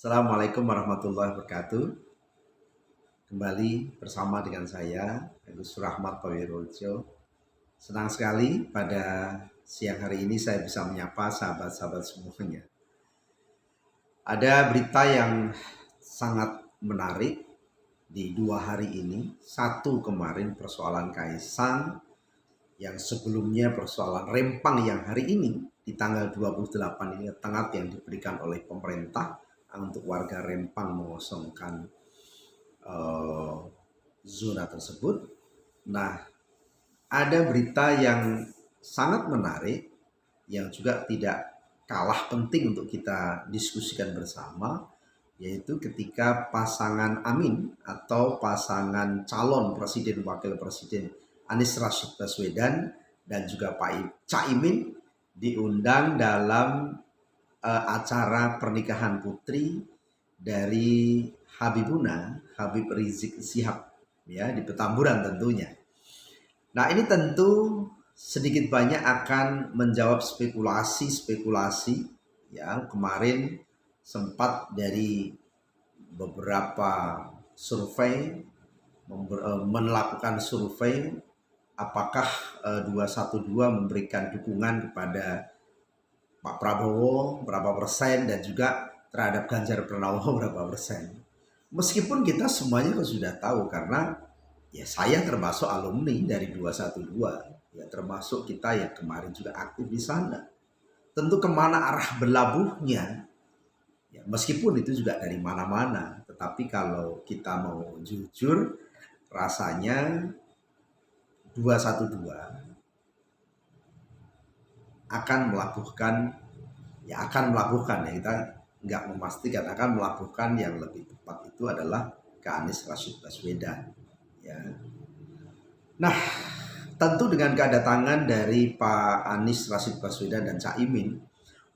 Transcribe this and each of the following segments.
Assalamualaikum warahmatullahi wabarakatuh. Kembali bersama dengan saya, Agus Rahmat Pawiruljo. Senang sekali pada siang hari ini saya bisa menyapa sahabat-sahabat semuanya. Ada berita yang sangat menarik di 2 hari ini. Satu kemarin persoalan Kaisang, yang sebelumnya persoalan Rempang yang hari ini di tanggal 28 ini tenggat yang diberikan oleh pemerintah untuk warga Rempang mengosongkan zona tersebut. Nah, ada berita yang sangat menarik yang juga tidak kalah penting untuk kita diskusikan bersama, yaitu ketika pasangan Amin atau pasangan calon presiden wakil presiden Anies Rashid Baswedan dan juga Pak Caimin diundang dalam acara pernikahan putri dari Habib Rizik Syihab, ya, di Petamburan tentunya. Nah, ini tentu sedikit banyak akan menjawab spekulasi-spekulasi ya. Kemarin sempat dari beberapa survei melakukan survei apakah 212 memberikan dukungan kepada Pak Prabowo berapa persen dan juga terhadap Ganjar Pranowo berapa persen. Meskipun kita semuanya kan sudah tahu karena ya saya termasuk alumni dari 212, ya termasuk kita yang kemarin juga aktif di sana. Tentu kemana arah berlabuhnya, ya meskipun itu juga dari mana-mana, tetapi kalau kita mau jujur, rasanya 212 akan melabuhkan ya kita nggak memastikan, akan melabuhkan yang lebih tepat itu adalah ke Anies Rashid Baswedan ya. Nah, tentu dengan kedatangan dari Pak Anies Rashid Baswedan dan Caimin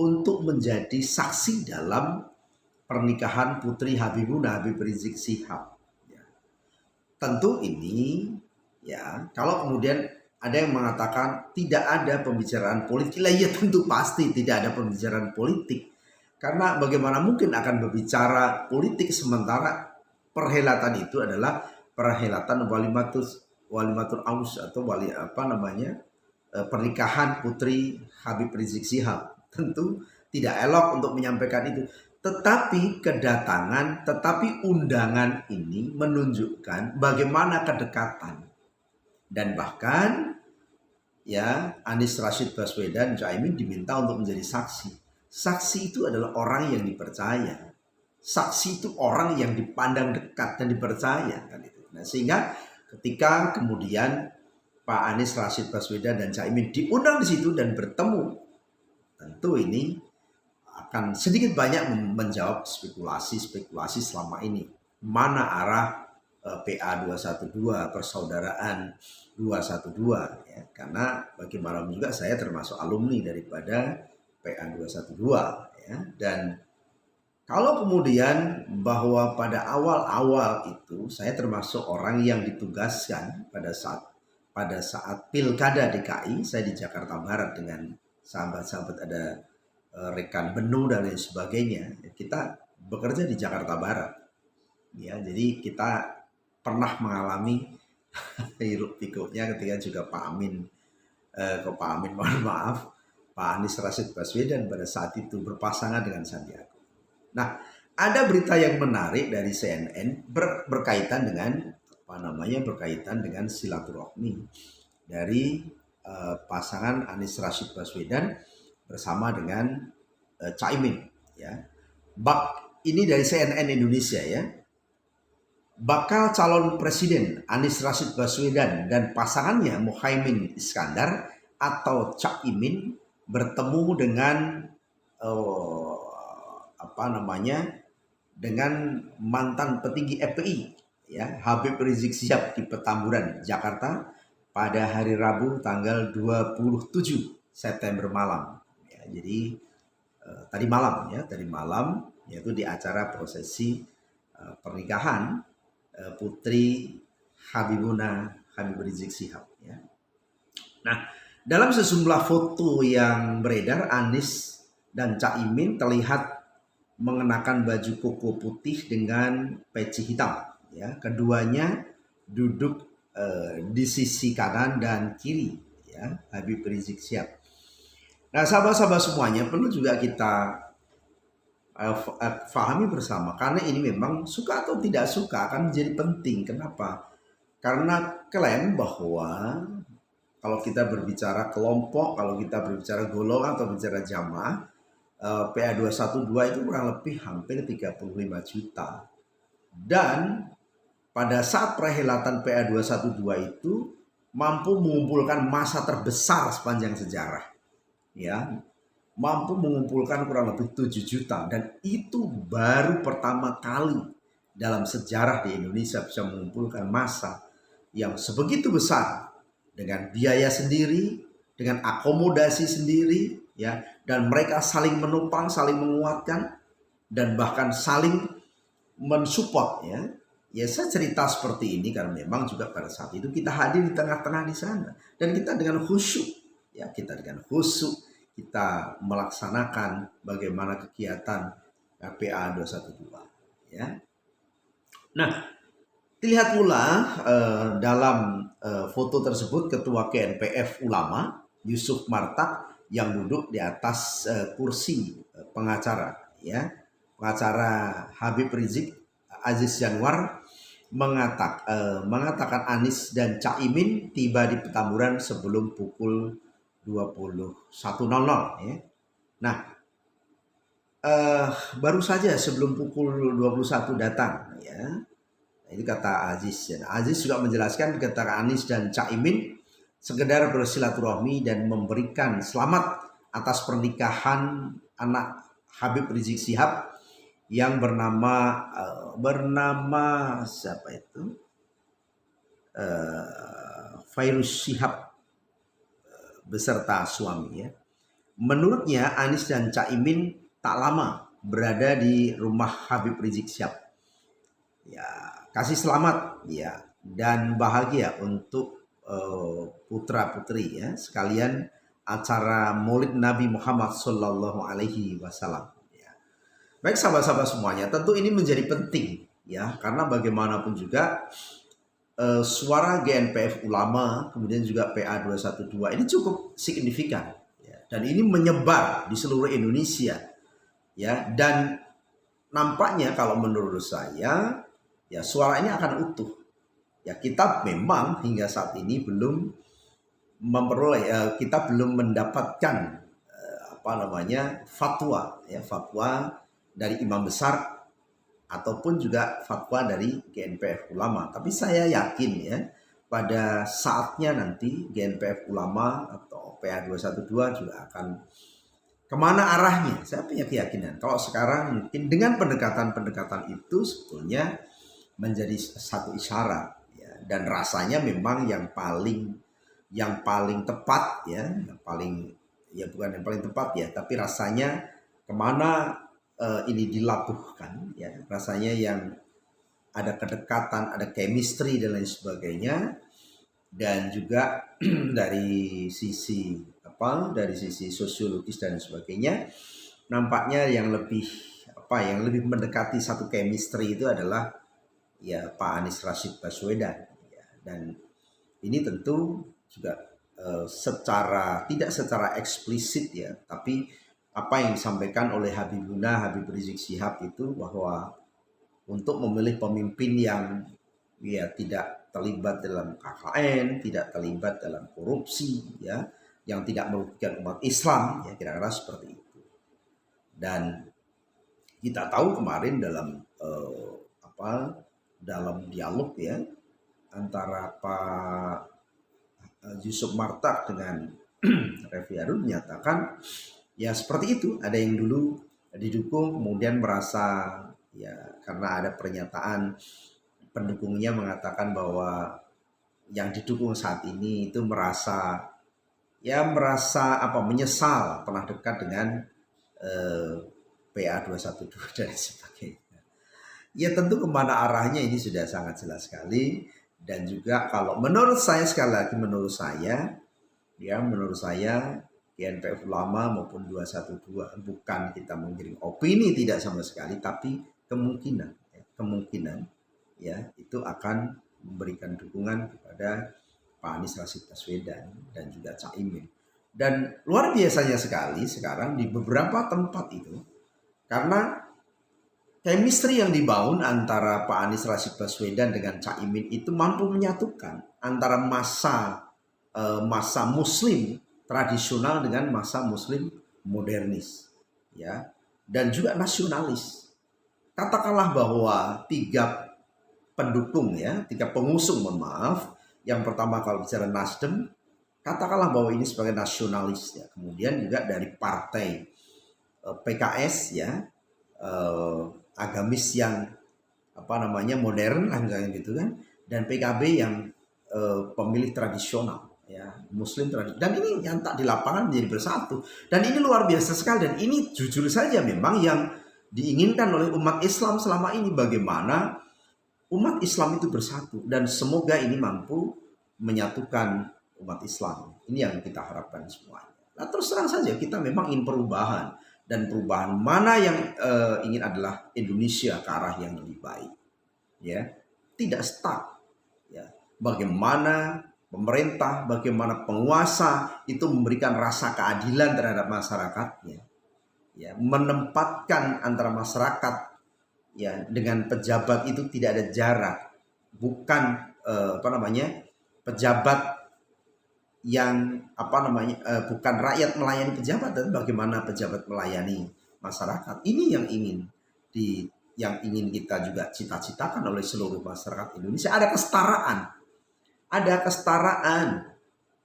untuk menjadi saksi dalam pernikahan putri Habib Rizik Syihab ya. Tentu ini ya, kalau kemudian ada yang mengatakan tidak ada pembicaraan politik, ya tentu pasti tidak ada pembicaraan politik. Karena bagaimana mungkin akan berbicara politik sementara perhelatan itu adalah perhelatan walimatul aus atau pernikahan putri Habib Rizik Syihab. Tentu tidak elok untuk menyampaikan itu. Tetapi undangan ini menunjukkan bagaimana kedekatan. Dan bahkan ya Anies Rashid Baswedan Caimin diminta untuk menjadi saksi. Saksi itu adalah orang yang dipercaya. Saksi itu orang yang dipandang dekat dan dipercaya kan itu. Nah, sehingga ketika kemudian Pak Anies Rashid Baswedan dan Caimin diundang di situ dan bertemu, tentu ini akan sedikit banyak menjawab spekulasi selama ini. Mana arah PA 212, persaudaraan 212 ya, karena bagaimanapun juga saya termasuk alumni daripada PA 212 ya. Dan kalau kemudian bahwa pada awal-awal itu saya termasuk orang yang ditugaskan pada saat Pilkada DKI, saya di Jakarta Barat dengan sahabat-sahabat ada rekan Benu dan lain sebagainya. Kita bekerja di Jakarta Barat. Ya, jadi kita pernah mengalami hiruk pikuknya ketika juga Pak Amin, mohon maaf, Pak Anies Rashid Baswedan pada saat itu berpasangan dengan Sandiaga. Nah, ada berita yang menarik dari CNN berkaitan dengan silaturahmi dari pasangan Anies Rashid Baswedan bersama dengan Caimin ya. Ini dari CNN Indonesia ya. Bakal calon presiden Anies Rashid Baswedan dan pasangannya Muhaimin Iskandar atau Caimin bertemu dengan dengan mantan petinggi FPI ya, Habib Rizik Syihab di Petamburan, Jakarta pada hari Rabu tanggal 27 September malam. Ya, jadi tadi malam yaitu di acara prosesi pernikahan putri Habib Rizik Syihab ya. Nah, dalam sejumlah foto yang beredar, Anies dan Caimin terlihat mengenakan baju koko putih dengan peci hitam. Ya, keduanya duduk di sisi kanan dan kiri. Ya, Habib Rizik Syihab. Nah, sahabat-sahabat semuanya perlu juga kita fahami bersama, karena ini memang suka atau tidak suka akan menjadi penting. Kenapa? Karena klaim bahwa kalau kita berbicara kelompok, kalau kita berbicara golongan atau bicara jamaah, PA212 itu kurang lebih hampir 35 juta. Dan pada saat perhelatan PA212 itu mampu mengumpulkan massa terbesar sepanjang sejarah. Ya, mampu mengumpulkan kurang lebih 7 juta, dan itu baru pertama kali dalam sejarah di Indonesia bisa mengumpulkan massa yang sebegitu besar dengan biaya sendiri, dengan akomodasi sendiri, ya, dan mereka saling menopang, saling menguatkan, dan bahkan saling mensupport. Ya, saya cerita seperti ini karena memang juga pada saat itu kita hadir di tengah-tengah di sana, dan kita dengan khusyuk, ya, kita melaksanakan bagaimana kegiatan PA 212. Ya. Nah, terlihat pula dalam foto tersebut Ketua GNPF Ulama Yusuf Martak yang duduk di atas kursi pengacara. Ya, pengacara Habib Rizik Aziz Janwar mengatakan Anies dan Caimin tiba di Petamburan sebelum pukul 21.00. Ya. Nah, baru saja sebelum pukul 21 datang. Ya. Ini kata Aziz. Aziz juga menjelaskan ketika Anies dan Caimin sekedar bersilaturahmi dan memberikan selamat atas pernikahan anak Habib Rizik Syihab yang bernama siapa itu? Fairuz Syihab beserta suami. Ya. Menurutnya Anies dan Caimin tak lama berada di rumah Habib Rizik Syihab. Ya, kasih selamat ya dan bahagia untuk putra putri, ya, sekalian acara Maulid Nabi Muhammad Sallallahu Alaihi Wasallam. Ya. Baik sahabat-sahabat semuanya, tentu ini menjadi penting, ya, karena bagaimanapun juga suara GNPF Ulama kemudian juga PA 212 ini cukup signifikan, ya, dan ini menyebar di seluruh Indonesia, ya, dan nampaknya kalau menurut saya, ya, suara ini akan utuh. Ya, kita memang hingga saat ini belum memperoleh, kita belum mendapatkan fatwa, ya, fatwa dari imam besar ataupun juga fatwa dari GNPF Ulama. Tapi saya yakin, ya, pada saatnya nanti GNPF Ulama atau PA 212 juga akan kemana arahnya. Saya punya keyakinan. Kalau sekarang mungkin dengan pendekatan-pendekatan itu sebetulnya menjadi satu isyarat, ya, dan rasanya memang yang paling tepat, ya, bukan yang paling tepat, ya, tapi rasanya kemana ini dilabuhkan, ya, rasanya yang ada kedekatan, ada chemistry dan lain sebagainya, dan juga dari sisi sosiologis dan sebagainya, nampaknya yang lebih mendekati satu chemistry itu adalah, ya, Pak Anies Rashid Baswedan, ya. Dan ini tentu juga tidak secara eksplisit, ya, tapi apa yang disampaikan oleh Habib Rizik Syihab itu bahwa untuk memilih pemimpin yang, ya, tidak terlibat dalam KKN, tidak terlibat dalam korupsi, ya, yang tidak merugikan umat Islam, ya, kira-kira seperti itu. Dan kita tahu kemarin dalam dialog, ya, antara Pak Yusuf Martak dengan Refli Harun menyatakan, ya, seperti itu. Ada yang dulu didukung kemudian merasa, ya, karena ada pernyataan pendukungnya mengatakan bahwa yang didukung saat ini itu merasa menyesal pernah dekat dengan PA 212 dan sebagainya. Ya, tentu kemana arahnya ini sudah sangat jelas sekali. Dan juga kalau menurut saya, sekali lagi menurut saya GNPF Ulama maupun 212. Bukan kita mengirim opini, tidak sama sekali, tapi kemungkinan ya itu akan memberikan dukungan kepada Pak Anies Rashid Baswedan dan juga Caimin. Dan luar biasanya sekali sekarang di beberapa tempat itu, karena chemistry yang dibangun antara Pak Anies Rashid Baswedan dengan Caimin itu mampu menyatukan antara masa Muslim tradisional dengan masa Muslim modernis, ya, dan juga nasionalis. Katakanlah bahwa tiga pengusung, mohon maaf. Yang pertama kalau bicara Nasdem, katakanlah bahwa ini sebagai nasionalis, ya. Kemudian juga dari partai PKS, ya, agamis yang modern, gitu kan, dan PKB yang pemilih tradisional, ya, Muslim tradisional. Dan ini nyata di lapangan menjadi bersatu. Dan ini luar biasa sekali. Dan ini jujur saja memang yang diinginkan oleh umat Islam selama ini, bagaimana umat Islam itu bersatu, dan semoga ini mampu menyatukan umat Islam. Ini yang kita harapkan semuanya. Nah, terus terang saja kita memang ingin perubahan, dan perubahan mana yang ingin adalah Indonesia ke arah yang lebih baik, ya, tidak stuck, ya. Bagaimana pemerintah, bagaimana penguasa itu memberikan rasa keadilan terhadap masyarakatnya, ya, menempatkan antara masyarakat, ya, dengan pejabat itu tidak ada jarak, bukan pejabat yang bukan rakyat melayani pejabat, dan bagaimana pejabat melayani masyarakat. Ini yang ingin kita juga cita-citakan oleh seluruh masyarakat Indonesia. Ada kesetaraan,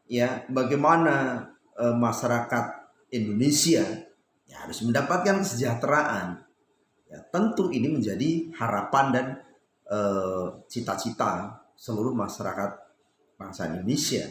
ya, bagaimana masyarakat Indonesia, ya, harus mendapatkan kesejahteraan. Ya, tentu ini menjadi harapan dan cita-cita seluruh masyarakat bangsa Indonesia.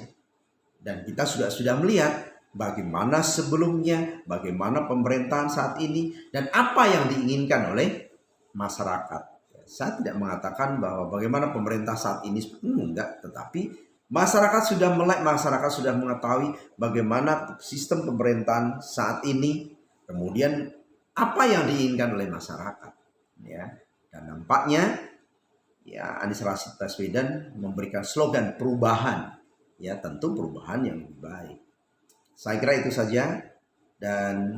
Dan kita sudah melihat bagaimana sebelumnya, bagaimana pemerintahan saat ini, dan apa yang diinginkan oleh masyarakat. Ya, saya tidak mengatakan bahwa bagaimana pemerintah saat ini, enggak, tetapi masyarakat sudah melek, masyarakat sudah mengetahui bagaimana sistem pemerintahan saat ini, kemudian apa yang diinginkan oleh masyarakat, ya. Dan nampaknya, ya, Anies Rashid Baswedan memberikan slogan perubahan, ya, tentu perubahan yang lebih baik. Saya kira itu saja, dan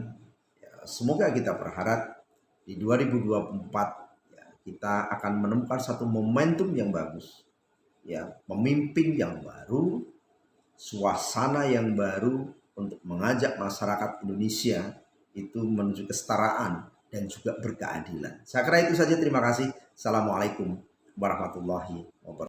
ya, semoga kita berharap di 2024, ya, kita akan menemukan satu momentum yang bagus, ya, pemimpin yang baru, suasana yang baru untuk mengajak masyarakat Indonesia itu menuju kesetaraan dan juga berkeadilan. Saya kira itu saja. Terima kasih. Assalamualaikum warahmatullahi wabarakatuh.